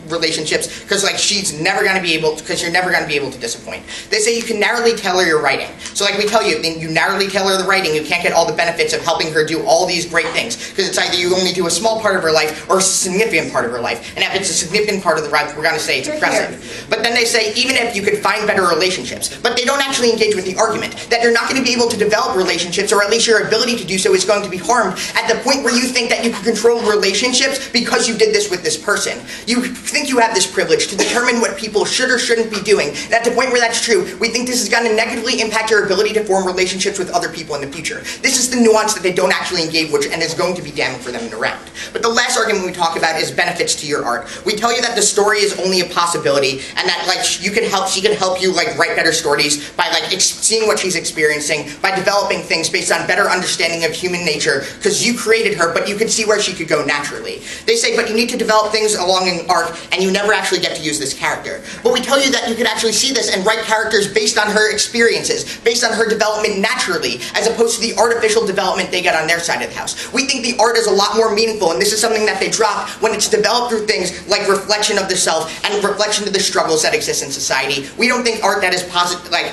relationships because like she's never going to be able, because you're never going to be able to disappoint. They say you can narrowly tailor your writing. So like we tell you, you narrowly tailor the writing, you can't get all the benefits of helping her do all these great things, because it's either you only do a small part of her life or a significant part of her life. And if it's a significant part of the life, we're going to say it's oppressive. But then they say even if you could find better relationships, but they don't actually engage with the argument that you're not going to be able to develop relationships, or at least your ability to do so is going to be harmed at the point where you think that you can control relationships because you did this with this person. You think you have this privilege to determine what people should or shouldn't be doing. And at the point where that's true, we think this is going to negatively impact your ability to form relationships with other people in the future. This is the nuance that they don't actually engage with and is going to be damning for them in the round. But the last argument we talk about is benefits to your art. We tell you that the story is only a possibility, and that like she can help you like write better stories by like seeing what she's experiencing, by developing things based on better understanding of human nature, because you created her, but you could see where she could go naturally. They say, but you need to develop things along an arc, and you never actually get to use this character. But we tell you that you could actually see this and write characters based on her experiences, based on her development naturally, as opposed to the artificial development they get on their side of the house. We think the art is a lot more meaningful, and this is something that they drop when it's developed through things like reflection of the self and reflection of the struggles that exist in society. We don't think art that is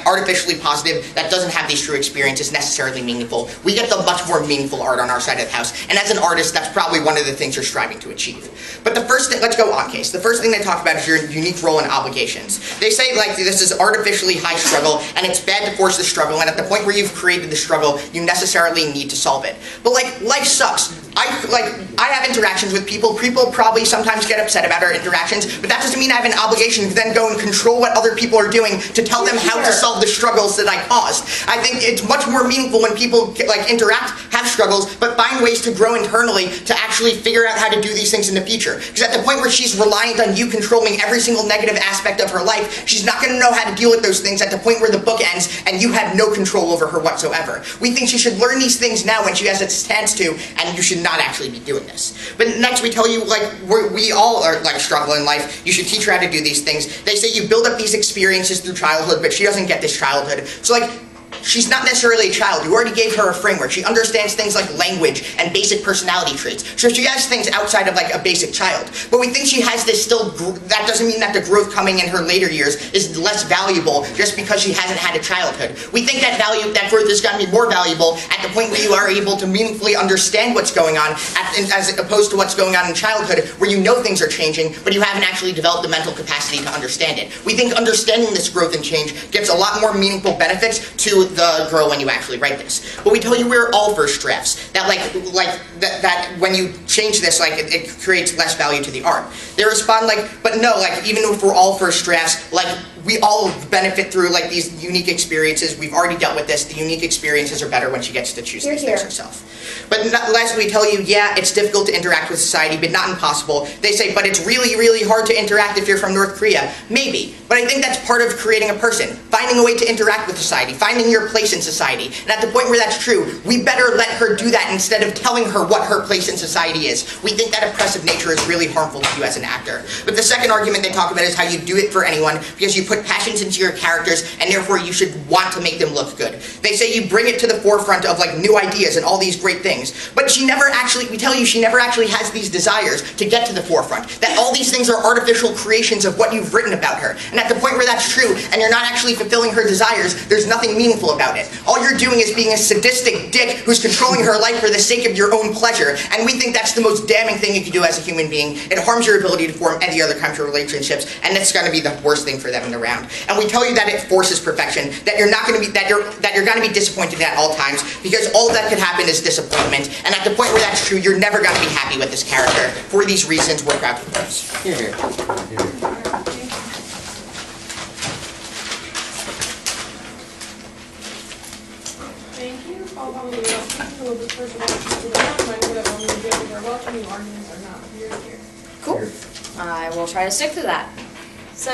artificially positive, that doesn't have these true experiences, is necessarily meaningful. We get the much more meaningful art on our side of the house, and as an artist, that's probably one of the things you're striving to achieve. But the first thing, let's go on case. The first thing they talk about is your unique role and obligations. They say like this is artificially high struggle, and it's bad to force the struggle, and at the point where you've created the struggle, you necessarily need to solve it. But like, life sucks. I have interactions with people. People probably sometimes get upset about our interactions, but that doesn't mean I have an obligation to then go and control what other people are doing to tell them how to solve the struggles that I caused. I think it's much more meaningful when people like interact, have struggles, but find ways to grow internally to actually figure out how to do these things in the future. Because at the point where she's reliant on you controlling every single negative aspect of her life, she's not going to know how to deal with those things at the point where the book ends and you have no control over her whatsoever. We think she should learn these things now when she has a chance to, and you should not actually be doing this. But next we tell you, like, we all are like struggle in life. You should teach her how to do these things. They say you build up these experiences through childhood, but she doesn't get this childhood. So like, she's not necessarily a child. You already gave her a framework. She understands things like language and basic personality traits. So she has things outside of like a basic child. But we think she has this still, that doesn't mean that the growth coming in her later years is less valuable just because she hasn't had a childhood. We think that growth is going to be more valuable at the point where you are able to meaningfully understand what's going on as opposed to what's going on in childhood where you know things are changing, but you haven't actually developed the mental capacity to understand it. We think understanding this growth and change gives a lot more meaningful benefits to the girl when you actually write this. But we tell you we're all first drafts. That that when you change this, like it creates less value to the art. They respond like, but no, like even if we're all first drafts, like we all benefit through like these unique experiences. We've already dealt with this. The unique experiences are better when she gets to choose these things herself. But lastly, we tell you, yeah, it's difficult to interact with society, but not impossible. They say, but it's really, really hard to interact if you're from North Korea. Maybe. But I think that's part of creating a person. Finding a way to interact with society. Finding your place in society. And at the point where that's true, we better let her do that instead of telling her what her place in society is. We think that oppressive nature is really harmful to you as an actor. But the second argument they talk about is how you do it for anyone, because you put passions into your characters, and therefore you should want to make them look good. They say you bring it to the forefront of like new ideas and all these great things. But she never actually, we tell you, she never actually has these desires to get to the forefront. That all these things are artificial creations of what you've written about her. And at the point where that's true, and you're not actually fulfilling her desires, there's nothing meaningful about it. All you're doing is being a sadistic dick who's controlling her life for the sake of your own pleasure. And we think that's the most damning thing you can do as a human being. It harms your ability to form any other kinds of relationships, and that's going to be the worst thing for them in the round. And we tell you that it forces perfection, that you're not going to be, that you're going to be disappointed at all times, because all that could happen is disappointment. And at the point where that's true, you're never going to be happy with this character. For these reasons, we're proud of this. Here, here. Thank you. All following the speaking will be first of all to the round. Mindful that when we give our welcoming arguments are not here. Cool. I will try to stick to that. So,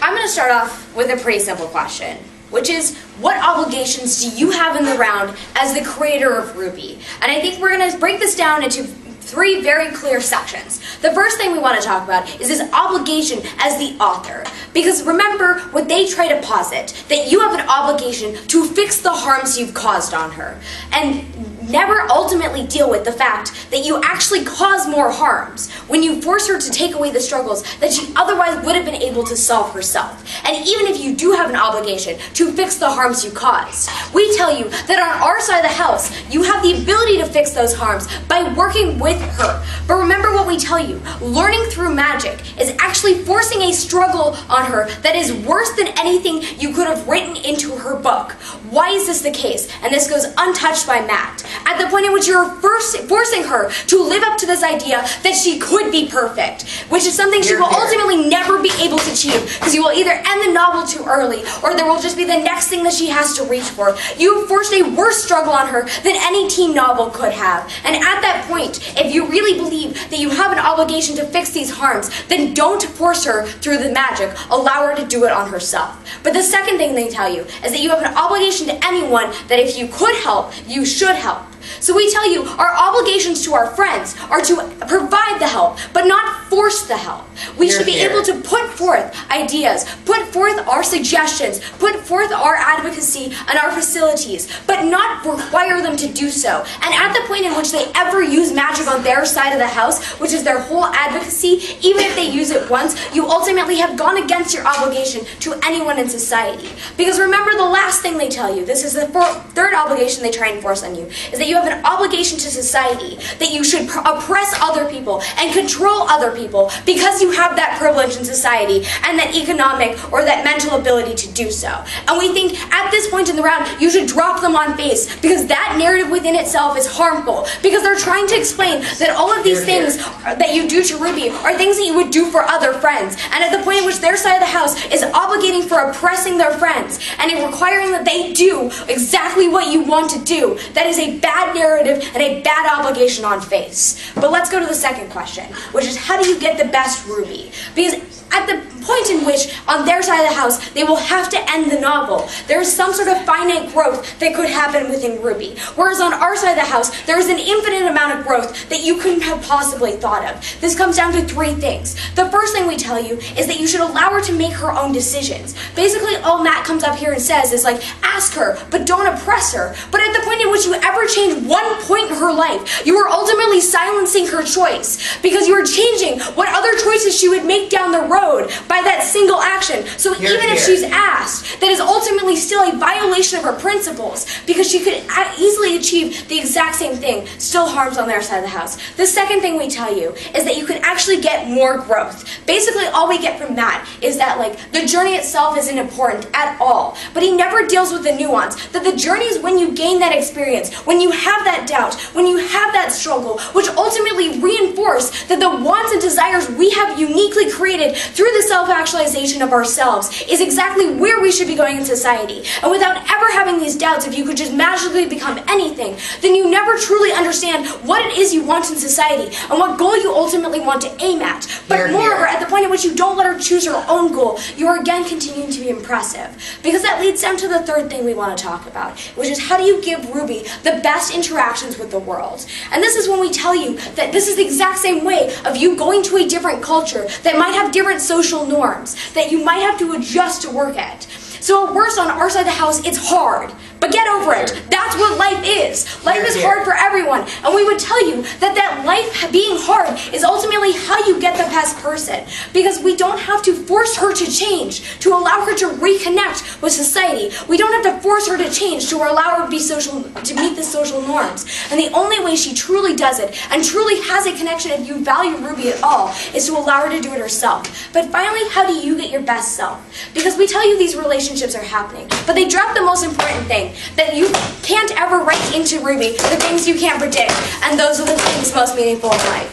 I'm going to start off with a pretty simple question, which is, what obligations do you have in the round as the creator of RWBY? And I think we're going to break this down into three very clear sections. The first thing we want to talk about is his obligation as the author. Because remember what they try to posit, that you have an obligation to fix the harms you've caused on her. And never ultimately deal with the fact that you actually cause more harms when you force her to take away the struggles that she otherwise would have been able to solve herself. And even if you do have an obligation to fix the harms you caused, we tell you that on our side of the house, you have the ability to fix those harms by working with her. But remember what we tell you, learning through magic is actually forcing a struggle on her that is worse than anything you could have written into her book. Why is this the case? And this goes untouched by Matt. At the point in which you're forcing her to live up to this idea that she could be perfect, which is something she will ultimately never be able to achieve, because you will either end the novel too early, or there will just be the next thing that she has to reach for. You have forced a worse struggle on her than any teen novel could have. And at that point, if you really believe that you have an obligation to fix these harms, then don't force her through the magic. Allow her to do it on herself. But the second thing they tell you is that you have an obligation to anyone that if you could help, you should help. So we tell you our obligations to our friends are to provide the help, but not force the help. We should be able to put forth ideas, put forth our suggestions, put forth our advocacy and our facilities, but not require them to do so. And at the point in which they ever use magic on their side of the house, which is their whole advocacy, even if they use it once, you ultimately have gone against your obligation to anyone in society. Because remember the last thing they tell you, this is the third obligation they try and force on you, is that you have an obligation to society, that you should oppress other people and control other people because you have that privilege in society and that economic or that mental ability to do so. And we think at this point in the round, you should drop them on face, because that narrative within itself is harmful, because they're trying to explain that all of these things that you do to RWBY are things that you would do for other friends. And at the point in which their side of the house is obligating for oppressing their friends and requiring that they do exactly what you want to do, that is a bad bad narrative and a bad obligation on face. But let's go to the second question, which is how do you get the best Ruby? Because at the point in which, on their side of the house, they will have to end the novel, there is some sort of finite growth that could happen within Ruby. Whereas on our side of the house, there is an infinite amount of growth that you couldn't have possibly thought of. This comes down to 3 things. The first thing we tell you is that you should allow her to make her own decisions. Basically, all Matt comes up here and says is like, ask her, but don't oppress her. But at the point in which you ever change one point in her life, you are ultimately silencing her choice, because you are changing what other choices she would make down the road by that single action. So even if she's asked, that is ultimately still a violation of her principles, because she could easily achieve the exact same thing, still harms on their side of the house. The second thing we tell you is that you can actually get more growth. Basically, all we get from Matt is that the journey itself isn't important at all, but he never deals with the nuance that the journey is when you gain that experience, when you have that doubt, when you have that struggle, which ultimately reinforce that the wants and desires we have uniquely created through the self-actualization of ourselves is exactly where we should be going in society. And without ever having these doubts, if you could just magically become anything, then you never truly understand what it is you want in society and what goal you ultimately want to aim at. But moreover, at the point at which you don't let her choose her own goal, you are again continuing to be impressive. Because that leads down to the third thing we want to talk about, which is how do you give Ruby the best interactions with the world? And this is when we tell you that this is the exact same way of you going to a different culture that might have different social norms that you might have to adjust to work at. So at worst, on our side of the house, it's hard. But get over it. That's what life is. Life is hard for everyone. And we would tell you that life being hard is ultimately how you get the best person. Because we don't have to force her to change, to allow her to reconnect with society. We don't have to force her to change, to allow her to meet the social norms. And the only way she truly does it, and truly has a connection if you value Ruby at all, is to allow her to do it herself. But finally, how do you get your best self? Because we tell you these relationships are happening, but they drop the most important thing, that you can't ever write into Ruby the things you can't predict, and those are the things most meaningful in life.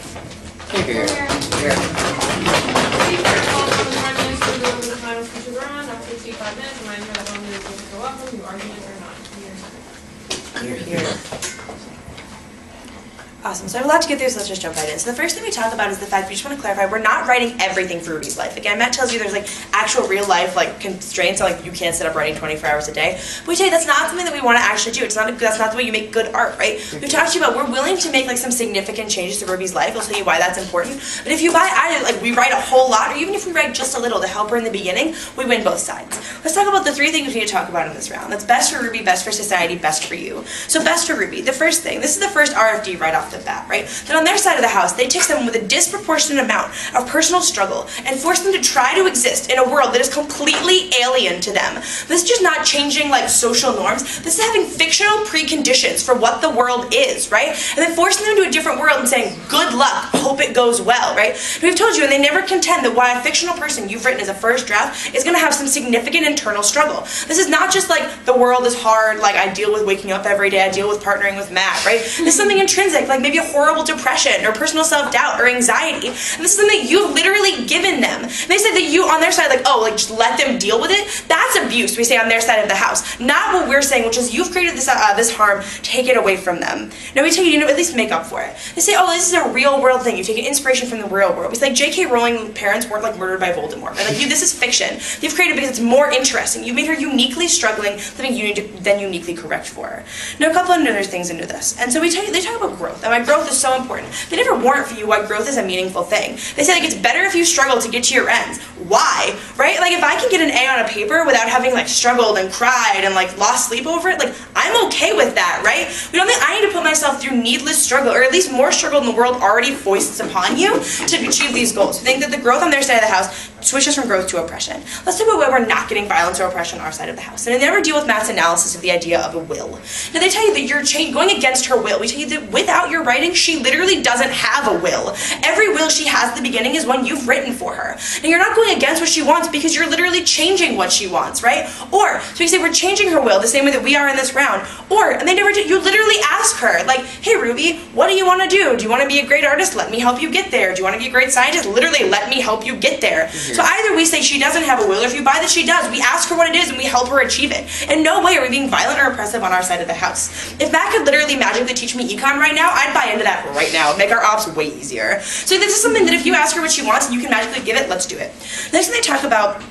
Here. Here. Awesome. So I have a lot to get through, so let's just jump right in. So the first thing we talk about is the fact we just want to clarify we're not writing everything for Ruby's life. Again, Matt tells you there's actual real life constraints, so you can't sit up writing 24 hours a day. But we tell you that's not something that we want to actually do. That's not the way you make good art, right? We've talked to you about we're willing to make some significant changes to Ruby's life. We'll tell you why that's important. But if you buy either we write a whole lot, or even if we write just a little to help her in the beginning, we win both sides. Let's talk about the 3 things we need to talk about in this round. That's best for Ruby, best for society, best for you. So best for Ruby. The first thing, this is the first RFD right off the bat, right? That on their side of the house, they take them with a disproportionate amount of personal struggle and force them to try to exist in a world that is completely alien to them. This is just not changing social norms. This is having fictional preconditions for what the world is, right? And then forcing them to a different world and saying, good luck, hope it goes well, right? And we've told you, and they never contend that why a fictional person you've written as a first draft is going to have some significant internal struggle. This is not just the world is hard, I deal with waking up every day, I deal with partnering with Matt, right? This is something intrinsic, maybe a horrible depression or personal self-doubt or anxiety. And this is something that you've literally given them. And they say that you, on their side, just let them deal with it. That's abuse, we say, on their side of the house. Not what we're saying, which is you've created this harm, take it away from them. Now we tell you, at least make up for it. They say, this is a real world thing. You take an inspiration from the real world. We say, J.K. Rowling's parents weren't murdered by Voldemort. Right? This is fiction. You've created it because it's more interesting. You made her uniquely struggling, something you need to then uniquely correct for her. Now a couple of other things into this. And so they talk about growth. And why growth is so important. They never warrant for you why growth is a meaningful thing. They say it's better if you struggle to get to your ends. Why? Right? If I can get an A on a paper without having struggled and cried and lost sleep over it, I'm okay with that, right? We don't think I need to put myself through needless struggle, or at least more struggle than the world already foists upon you to achieve these goals. We think that the growth on their side of the house switches from growth to oppression. Let's talk about why we're not getting violence or oppression on our side of the house. And they never deal with Matt's analysis of the idea of a will. Now they tell you that you're going against her will. We tell you that without your writing, she literally doesn't have a will. Every will she has at the beginning is one you've written for her. Now you're not going against what she wants because you're literally changing what she wants, right? Or, so we say we're changing her will the same way that we are in this round. Or, and they never do, you literally ask her, hey Ruby, what do you want to do? Do you want to be a great artist? Let me help you get there. Do you want to be a great scientist? Literally, let me help you get there. So So either we say she doesn't have a will, or if you buy that she does, we ask her what it is and we help her achieve it. In no way are we being violent or oppressive on our side of the house. If Matt could literally magically teach me econ right now, I'd buy into that right now. Make our ops way easier. So this is something that if you ask her what she wants and you can magically give it, let's do it. Next thing they talk about,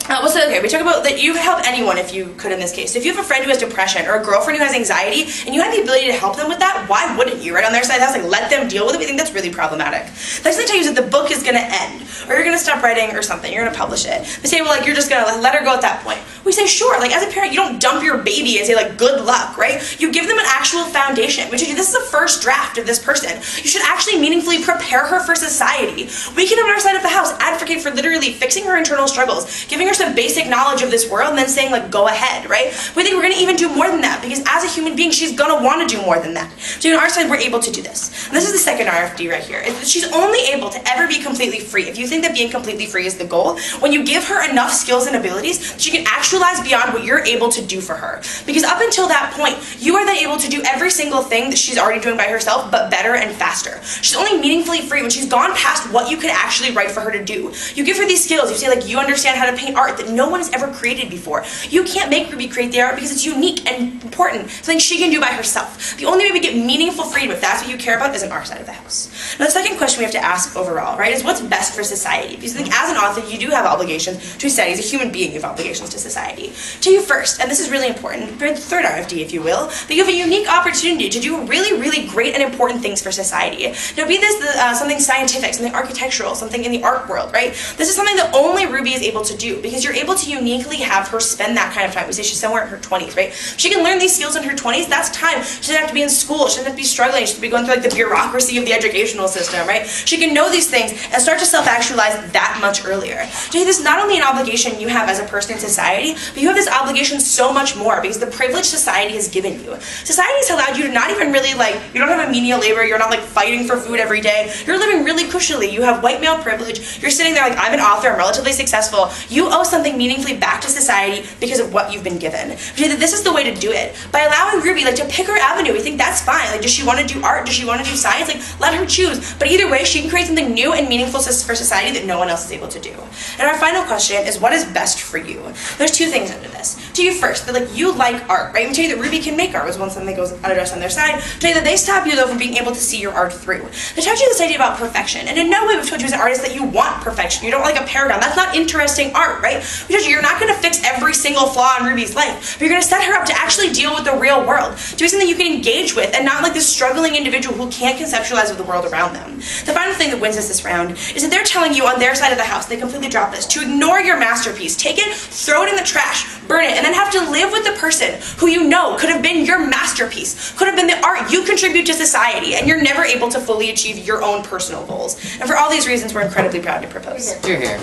we talk about that you help anyone if you could in this case. So if you have a friend who has depression or a girlfriend who has anxiety and you have the ability to help them with that, why wouldn't you, right? On their side of the house, like let them deal with it. We think that's really problematic. Next thing they tell you is that the book is going to end or you're going to stop writing or something. You're going to publish it. They say, well, like you're just going to let her go at that point. We say, sure. Like as a parent, you don't dump your baby and say like good luck, right? You give them an actual foundation. Which is this is the first draft of this person. You should actually meaningfully prepare her for society. We can on our side of the house advocate for literally fixing her internal struggles, giving her some basic knowledge of this world and then saying like go ahead, right? We think we're gonna even do more than that because as a human being she's gonna want to do more than that. So on our side we're able to do this. And this is the second RFD right here. Is that she's only able to ever be completely free. If you think that being completely free is the goal, when you give her enough skills and abilities she can actualize beyond what you're able to do for her. Because up until that point you are then able to do every single thing that she's already doing by herself but better and faster. She's only meaningfully free when she's gone past what you could actually write for her to do. You give her these skills. You say like you understand how to paint art that no one has ever created before. You can't make Ruby create the art because it's unique and important, something she can do by herself. The only way we get meaningful freedom, if that's what you care about, is on our side of the house. Now the second question we have to ask overall, right, is what's best for society? Because I think as an author you do have obligations to society. As a human being you have obligations to society. To you first, and this is really important, the third RFD if you will, that you have a unique opportunity to do really, really great and important things for society. Now be this something scientific, something architectural, something in the art world, right? This is something that only Ruby is able to do because you're able to uniquely have her spend that kind of time. We say she's somewhere in her 20s, right? She can learn these skills in her 20s, that's time. She doesn't have to be in school, she doesn't have to be struggling, she doesn't be going through like the bureaucracy of the educational system, right? She can know these things and start to self-actualize that much earlier. So this is not only an obligation you have as a person in society, but you have this obligation so much more because the privilege society has given you. Society has allowed you to not even really like, you don't have a menial labor, you're not like fighting for food every day, you're living really cushionily, you have white male privilege, you're sitting there like, I'm an author, I'm relatively successful, you owe something meaningfully back to society because of what you've been given. We say that this is the way to do it. By allowing Ruby like to pick her avenue, we think that's fine. Like does she want to do art, does she want to do science, like let her choose. But either way, she can create something new and meaningful for society that no one else is able to do. And our final question is what is best for you? There's two things under this. To you first, that like you like art, right? We tell you that Ruby can make art was one something that goes unaddressed on their side. We tell you that they stop you though from being able to see your art through. They taught you this idea about perfection, and in no way we've told you as an artist that you want perfection. You don't like a paragon. That's not interesting art, right? We told you you're not going to fix every single flaw in Ruby's life, but you're going to set her up to actually deal with the real world, do something you can engage with, and not like this struggling individual who can't conceptualize with the world around them. The final thing that wins us this round is that they're telling you on their side of the house, they completely drop this, to ignore your masterpiece. Take it, throw it in the trash, burn it, and then have to live with the person who you know could have been your masterpiece, could have been the art you contribute to society, and you're never able to fully achieve your own personal goals. And for all these reasons, we're incredibly proud to propose. You're here.